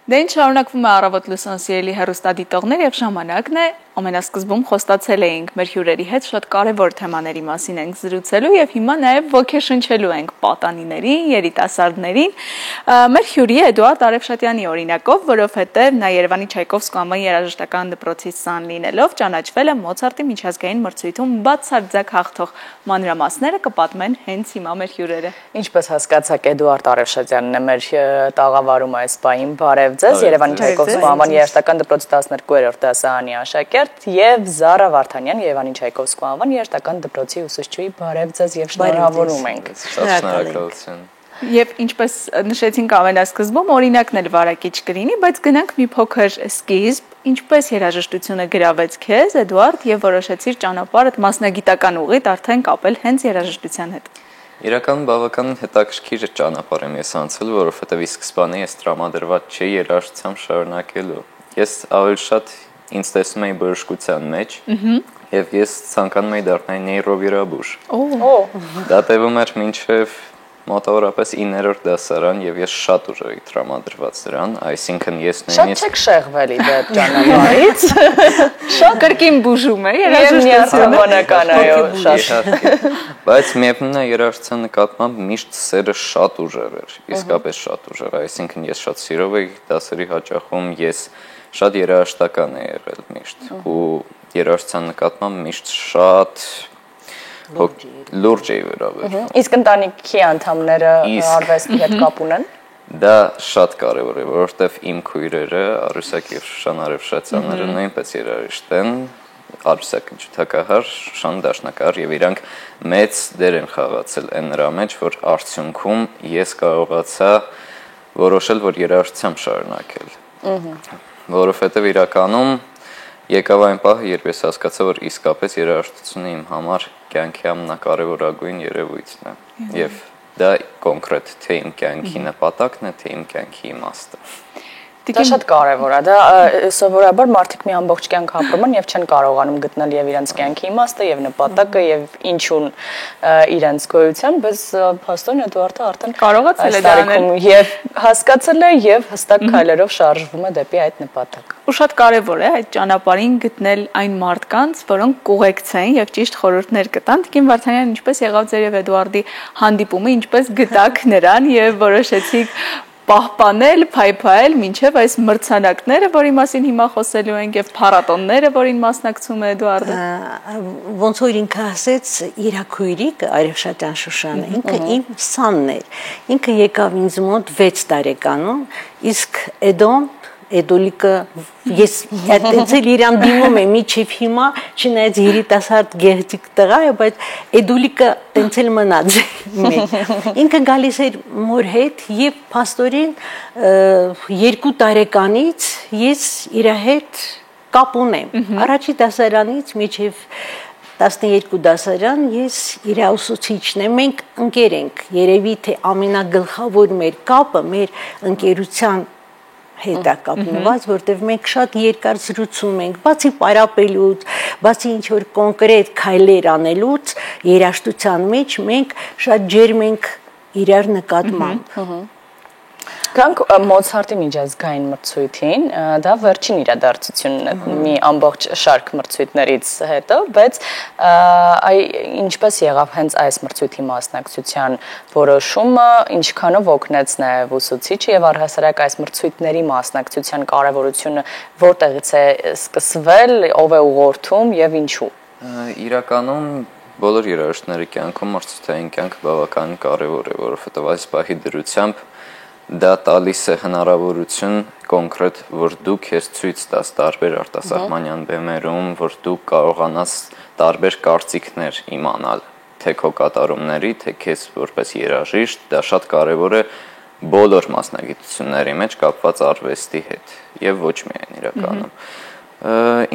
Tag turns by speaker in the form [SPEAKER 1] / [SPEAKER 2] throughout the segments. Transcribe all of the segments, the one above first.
[SPEAKER 1] Դե ինչ շարունակվում է առավոտ լուսան սիրելի հեռուստադիտողներ եւ ժամանակն է ամենասկզբում խոստացել էինք մեր հյուրերի հետ շատ կարևոր թեմաների մասին ենք զրուցելու եւ հիմա նաեւ ոգեշնչելու ենք պատանիներին, երիտասարդներին մեր հյուրի Էդուարդ Արևշատյանի օրինակով, որովհետեւ նա Երևանի Չայկովսկու անվան երաժշտական դպրոցի սան լինելով ճանաչվել է Մոցարտի միջազգային մրցույթում բացարձակ հաղթող մանրամասները կպատմեն հենց հիմա մեր հյուրերը։
[SPEAKER 2] Ինչպես հասկացաք, Էդուարդ Արևշատյանն է մեր տաղավարում այս պահին, բարև ձեզ, Երևանի Չայկովսկու անվան երաժշտական դպրոցի 12-րդ դասարանի աշակերտ եւ Զարա Վարդանյան, Երևանի Չայկովսկու անվան երաժշտական դպրոցի ուսուցչուհի, բարև ձեզ եւ շնորհավորում ենք։
[SPEAKER 3] Շնորհակալություն։
[SPEAKER 1] Եվ ինչպես նշեցինք ամենասկզբում, օրինակն էլ վարակիչ կլինի, բայց գնանք մի փոքր սկիզբ, ինչպես երաժշտությունը գրավեց քեզ, Էդուարդ, եւ որոշեցիր ճանապարհդ մասնագիտական ուղիղ արդեն կապել հենց երաժշտության հետ։
[SPEAKER 3] Իրականում բավականին հետաքրքիր ճանապարհ եմ ես անցել, որովհետև ի սկզբանե ես տրամադրված չէի երաժշտությամբ շարունակելու։ Ես ավելի շատ ինձ տեսնում էի բժշկության մեջ, եւ ես ցանկանում էի դառնալ նեյրովիրաբույժ։ Դա տևում էր մինչև մոտավորապես 9-րդ դասարան եւ ես շատ ուժ էի տրամադրված դրան, այսինքն ես նույնիսկ
[SPEAKER 2] Շատ չեք շեղվել իդեպ ճանապարհից։
[SPEAKER 1] Շատ կրկին բուժում է
[SPEAKER 2] երաժշտությունը,
[SPEAKER 3] շատ։ Բայց միևնույն է երաժշտության նկատմամբ միշտ սերը շատ ուժեղ էր, իսկապես շատ ուժեղ, այսինքն ես շատ սիրով էի դասերի հաճախում, ես շատ երաժշտական էի եղել միշտ ու երաժշտության նկատմամբ միշտ շատ լուրջ էի վերաբերվում։
[SPEAKER 2] Իսկ ընտանիքի անդամները արվեստի հետ կապ ունեն։
[SPEAKER 3] Դա շատ կարևոր է, որովհետև իմ քույրերը, Արուսակ եւ Շուշան Արևշատյանները նույնպես երաժիշտ են, Արուսակը ջութակահար, Շուշան դաշնակահար եւ իրանք մեծ դեր են խաղացել այն նրա մեջ, որ արդյունքում ես կարողացա որոշել, որ երաժշտությամբ շարունակել։ Որովհետև իրականում եկավ այն պահը, երբ ես հասկացա, որ իսկապես երաժշտությունը իմ համար կյանքի ամենակարևորագույն երևույթն է։ Եվ դա կոնկրետ թե իմ կյանքի նպատակն է, թե իմ կյանքի իմաստը։
[SPEAKER 2] Դա շատ կարևոր է, դա սովորաբար մարդիկ մի ամբողջ կյանք ապրում են եւ չեն կարողանում գտնել եւ իրենց կյանքի իմաստը եւ նպատակը եւ ինչուն իրենց գոյության, բայց փաստորեն Էդուարդը արդեն
[SPEAKER 1] կարողացել է դա անել
[SPEAKER 2] եւ հասկացել է եւ հստակ քայլերով շարժվում է դեպի այդ նպատակ։
[SPEAKER 1] Ու շատ կարևոր է այդ ճանապարհին գտնել այն մարդկանց, որոնք կուղեկցեն եւ ճիշտ խորհուրդներ կտան։ Տիկին Վարդանյան, ինչպես եղավ ձեր եւ Էդուարդի հանդիպումը, ինչպես գտաք նրան եւ որոշեցիք պահպանել, փայփայել մինչև այս մրցանակները, որի մասին հիմա խոսելու ենք եւ փառատոնները, որին մասնակցում է Էդուարդը։
[SPEAKER 4] Ոնց որ ինքը ասեց, իր քույրիկ Արևշատյան Շուշանը, ինքը իմ սանն էր։ Ինքը եկավ ինձ մոտ 6 տարեկանում, իսկ Էդոլիկը ես այդտեղ իրան դիմում եմ միջև հիմա, չնայած երիտասարդ գեղեցիկ տղա է, բայց Էդոլիկը տենցել մնաց մեծ։ Ինքը գալիս էր մոր հետ եւ փաստորեն 2 տարեկանից ես իր հետ կապ ունեմ։ Առաջի դասարանից միջև 12 դասարան ես իր ուսուցիչն եմ, մենք ընկեր ենք, երևի թե ամենագլխավոր մեր կապը մեր ընկերության հետ է կապնված, որտեղ մենք շատ երկար զրուցում ենք, բացի պարապելուց, բացի ինչ-որ կոնկրետ քայլեր անելուց, երաժշտության մեջ մենք շատ ջերմ ենք իրար նկատմամբ։
[SPEAKER 2] Գանք Մոցարտի միջազգային մրցույթին, դա վերջին իրադարձությունն է մի ամբողջ շարք մրցույթներից հետո, բայց ինչպես եղավ հենց այս մրցույթի մասնակցության որոշումը, ինչքանով օգնեց նաև ուսուցիչը եւ առհասարակ այս մրցույթների մասնակցության կարևորությունը որտեղից է սկսվել, ով է ուղղորդում եւ ինչու։
[SPEAKER 3] Իրականում բոլոր երաժիշտների կյանքում մրցութային կյանքը բավականին կարևոր է, որովհետեւ այս պահի դրությամբ դա տալիս է հնարավորություն կոնկրետ, որ դու քեզ ցույց տաս տարբեր արտասահմանյան բեմերում, որ դու կարողանաս տարբեր կարծիքներ իմանալ, թե քո կատարումների, թե քեզ որպես երաժիշտ, դա շատ կարևոր է բոլոր մասնագիտությունների մեջ կապված արվեստի հետ եւ ոչ միայն իրականում։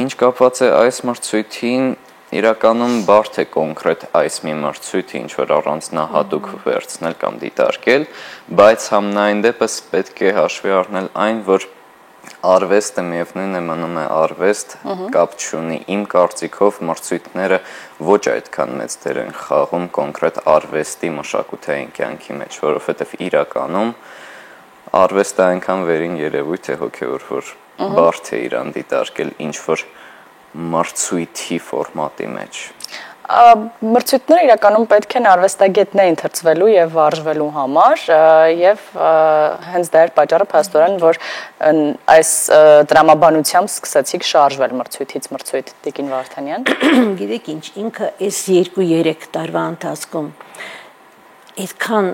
[SPEAKER 3] Ինչ կապված է այս մրցույթին, իրականում բարդ է կոնկրետ այս մի մրցույթը ինչ որ առանձնահատուկ վերցնել կամ դիտարկել, բայց համենայն դեպս պետք է հաշվի առնել այն, որ արվեստը միևնույն է մնում է արվեստ, կապ չունի իմ կարծիքով մրցույթները ոչ այդքան մեծ դեր են խաղում կոնկրետ արվեստի մշակութային կյանքի մեջ, որովհետև իրականում արվեստը այնքան վերին երևույթ է հոգևոր, որ բարդ է իրան դիտարկել ինչ-որ մրցույթի ֆորմատի մեջ։
[SPEAKER 2] Մրցույթները իրականում պետք են արվեստագետներին թրծվելու եւ վարժվելու համար եւ հենց դա էր պատճառը փաստորեն, որ այս դրամաբանությամբ սկսեցիք շարժվել մրցույթից մրցույթ Տիկին Վարդանյան։
[SPEAKER 4] Գիտեք ինչ, ինքը այս 2-3 տարվա ընթացքում այդքան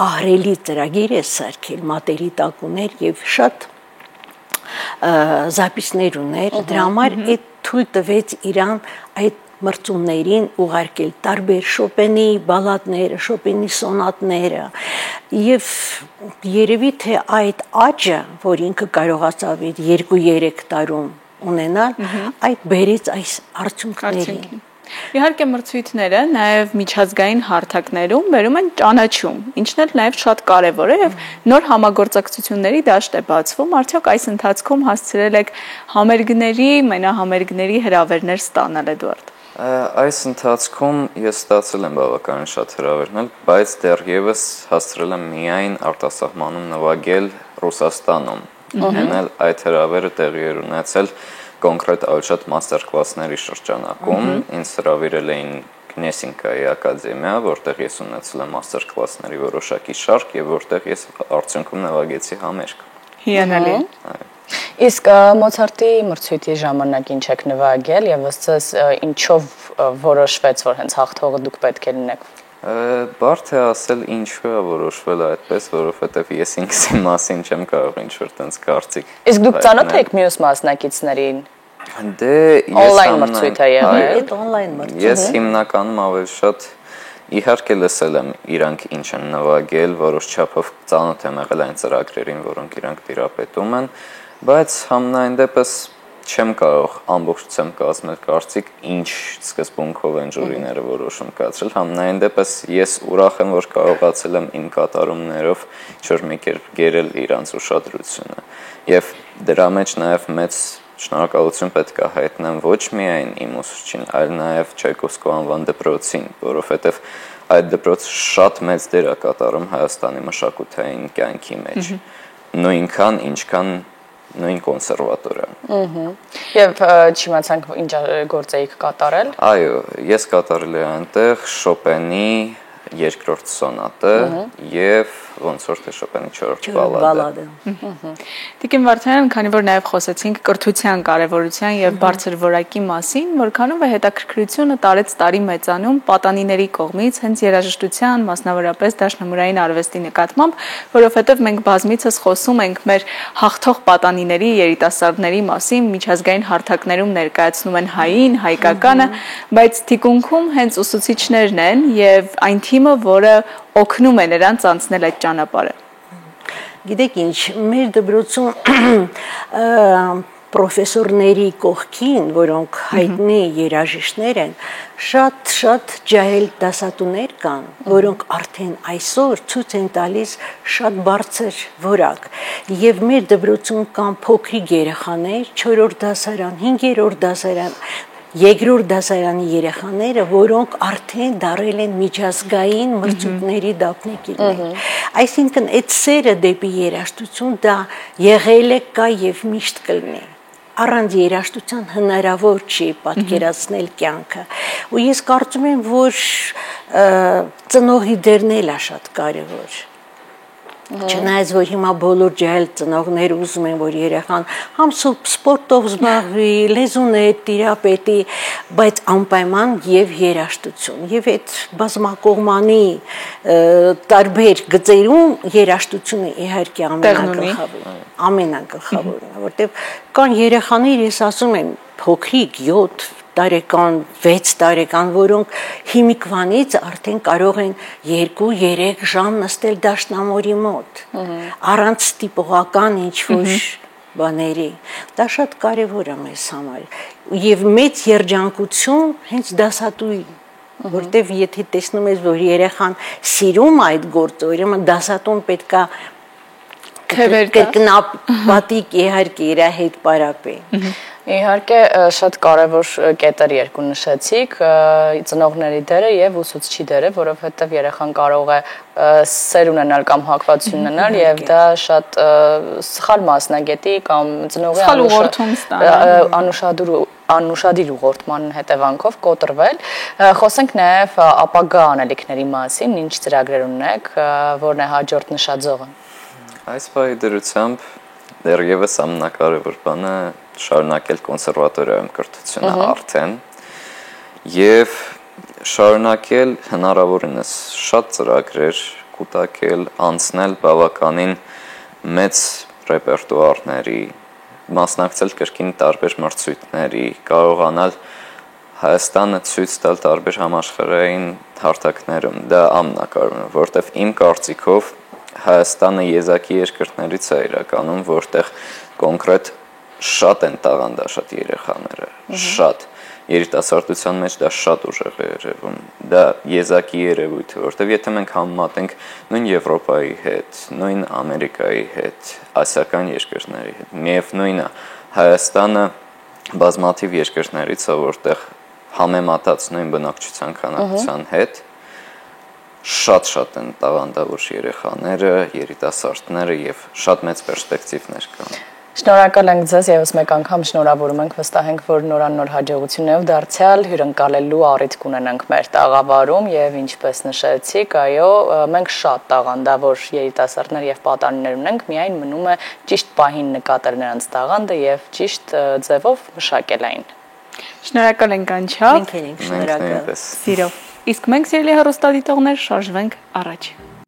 [SPEAKER 4] ահրելի ծրագիր է սարքել, մատերի տակ ուներ եւ շատ զապիսներ ուներ, դրա համար այդ թույլ տվեց իրան այդ մրցումներին ուղարկել տարբեր Շոպենի բալադները, Շոպենի սոնատները եւ երևի թե այդ աճը, որ ինքը կարողացավ 2-3 տարում ունենալ, այդ բերեց այս արդյունքներին։
[SPEAKER 1] Իհարկե մրցույթները նաև միջազգային հարթակներում բերում են ճանաչում, ինչն էլ նաև շատ կարևոր է եւ նոր համագործակցությունների դաշտ է բացվում, արդյոք այս ընթացքում հասցրել եք համերգների, մենահամերգների հրավերներ ստանալ, Էդուարդ։
[SPEAKER 3] Այս ընթացքում ես ստացել եմ բավականին շատ հրավերներ, բայց դեռևս հասցրել եմ միայն արտասահմանում նվագել Ռուսաստանում։ Հենալ այդ հրավերը տեղի էր ունեցել կոնկրետ շատ մաստեր կլասների շրջանակում, ինձ հրավիրել էին Գնեսինկայի ակադեմիա, որտեղ ես ունեցել եմ մաստեր կլասների որոշակի շարք եւ որտեղ ես արդյունքում նվագեցի համերգ։
[SPEAKER 1] Հիանալի։
[SPEAKER 2] Իսկ Մոցարտի մրցույթի ժամանակ ինչ եք նվագել եւ ըստ ինչով որոշվեց, որ հենց հաղթողը դուք պետք է լինեք։
[SPEAKER 3] Բարդ է ասել ինչու է որոշվել այդպես, որովհետեւ ես ինքս իմ մասին չեմ կարող ինչ-որ տենց կարծիք։
[SPEAKER 2] Իսկ դուք ծանոթ եք մյուս մասնակիցներին։
[SPEAKER 3] Դե ես
[SPEAKER 2] օնլայն մրցույթ է եղել։
[SPEAKER 4] Այդ օնլայն մրցույթ։
[SPEAKER 3] Ես հիմնականում ավելի շատ իհարկե լսել եմ իրանք ինչ են նվագել, որոշ չափով ծանոթ եմ եղել այն ծրագրերին, որոնք իրանք տիրապետում են, բայց համենայն դեպս չեմ կարող ամբողջությամբ կազմել կարծիք ինչ սկզբունքով են ժյուրիները որոշում կայացրել, համենայն դեպս ես ուրախ եմ, որ կարողացել եմ իմ կատարումներով ինչ-որ մի կերպ գերել իրանց ուշադրությունը եւ դրա մեջ նաեւ մեծ շնորհակալություն պետք է հայտնեմ ոչ միայն իմ ուսուցչին, այլ նաեւ Չայկովսկու անվան դպրոցին, որովհետեւ այդ դպրոցը շատ մեծ դեր է կատարում Հայաստանի մշակութային կյանքի մեջ, նույնքան ինչքան նույն կոնսերվատորիան։
[SPEAKER 2] Եվ չիմացանք ինչ գործ էիք կատարել։
[SPEAKER 3] Այո, ես կատարել եմ այնտեղ Շոպենի երկրորդ սոնատը եւ ոնց որ թե Շոպենի 4-րդ բալադը։
[SPEAKER 1] Տիկին Վարդանյան, քանի որ նաև խոսեցինք կրթության կարևորության եւ բարձր որակի մասին, որքանով է հետաքրքրությունը տարեց տարի մեծանում պատանիների կողմից հենց երաժշտության, մասնավորապես դաշնամուրային արվեստի նկատմամբ, որովհետեւ մենք բազմիցս խոսում ենք մեր հաղթող պատանիների, երիտասարդների մասին, միջազգային հարթակներում ներկայացնում են հային, հայկականը, բայց թիկունքում հենց ուսուցիչներն են եւ այն թիմը, որը օգնում է նրանց անցնել այդ ճանապարհը։
[SPEAKER 4] Գիտեք ինչ, մեր դպրոցում պրոֆեսորների կողքին, որոնք հայտնի երաժիշտներ են, շատ ջահել դասատուներ կան, որոնք արդեն այսօր ցույց են տալիս շատ բարձր որակ։ Եվ մեր դպրոցում կան փոքրիկ երեխաներ, 4-րդ դասարան, 5-րդ դասարան, երկրորդ դասարանի երեխաները, որոնք արդեն դարել են միջազգային մրցույթների դափնեկիրներ։ Այսինքն այդ սերը դեպի երաժշտություն դա եղել է, կա եւ միշտ կլինի։ Առանց երաժշտության հնարավոր չի պատկերացնել կյանքը։ Ու ես կարծում եմ, որ ծնողի դերն էլ է շատ կարևոր։ Չնայած որ հիմա բոլոր ջահել ծնողներ ուզում են, որ երեխան համ սպորտով զբաղվի, լեզուներ տիրապետի, բայց անպայման եւ երաժշտություն։ Եվ այդ բազմակողմանի տարբեր գծերում երաժշտությունը իհարկե ամենագլխավորն է, որտեղ կան երեխաներ, ես ասում եմ, փոքրիկ 7 տարեկան, 6 տարեկան, որոնք հիմիկվանից արդեն կարող են 2-3 ժամ նստել դաշնամուրի մոտ, առանց տիպողական ինչ-որ բաների։ Դա շատ կարևոր է մեզ համար։ Եվ մեծ երջանկություն հենց դասատուի, որտեղ եթե տեսնում ես, որ երեխան սիրում այդ գործը, ուրեմն դասատուն պետքա կրկնապատիկ իհարկե իր հետ պարապի։
[SPEAKER 2] Իհարկե շատ կարևոր կետեր երկու նշեցիք, ծնողների դերը եւ ուսուցչի դերը, որովհետեւ երեխան կարող է սեր ունենալ կամ հակվածություն ունենալ եւ դա շատ սխալ մասնագետի կամ ծնողի անուշադիր ուղղորդման հետևանքով կոտրվել։ Խոսենք նաեւ ապագա անելիքների մասին, ինչ ծրագրեր ունեք, որն է հաջորդ նշաձողը։
[SPEAKER 3] Այս պահի դրությամբ դեռևս ամենակարևոր բանը շարունակել կոնսերվատորիայում կրթությունը արդեն եւ շարունակել հնարավորինս շատ ծրագրեր կուտակել, անցնել բավականին մեծ ռեպերտուարների, մասնակցել կրկին տարբեր մրցույթների, կարողանալ Հայաստանը ցույց տալ տարբեր համաշխարհային հարթակներում։ Դա ամենակարևորը, որտեղ իմ կարծիքով Հայաստանը եզակի երկրներից է իրականում, որտեղ կոնկրետ շատ են տաղանդաշատ երեխաները, շատ երիտասարդության մեջ դա շատ ուժեղ է երևում, դա եզակի երևույթ է, որտեղ եթե մենք համեմատենք նույն Եվրոպայի հետ, նույն Ամերիկայի հետ, ասիական երկրների հետ, միևնույնը Հայաստանը բազմաթիվ երկրներից է, որտեղ համեմատած նույն բնակչության քանակության հետ շատ են տաղանդավոր երեխաները, երիտասարդները եւ շատ մեծ պերսպեկտիվներ կան։
[SPEAKER 2] Շնորհակալ ենք ձեզ եւս մեկ անգամ շնորհավորում ենք, վստահ ենք, որ նորանոր հաջողություններով դարձյալ հյուրընկալելու առիթ կունենանք մեր տաղավարում եւ ինչպես նշեցիք, այո, մենք շատ տաղանդավոր երիտասարդներ եւ պատանիներ ունենք, միայն մնում է ճիշտ պահին նկատել նրանց տաղանդը եւ ճիշտ ձևով մշակել այն։
[SPEAKER 1] Շնորհակալ ենք Անչափ։
[SPEAKER 4] Մենք ենք շնորհակալ։
[SPEAKER 1] Սիրով։ Իսկ մենք սիրելի հեռուստադիտողներ շարժվենք առաջ։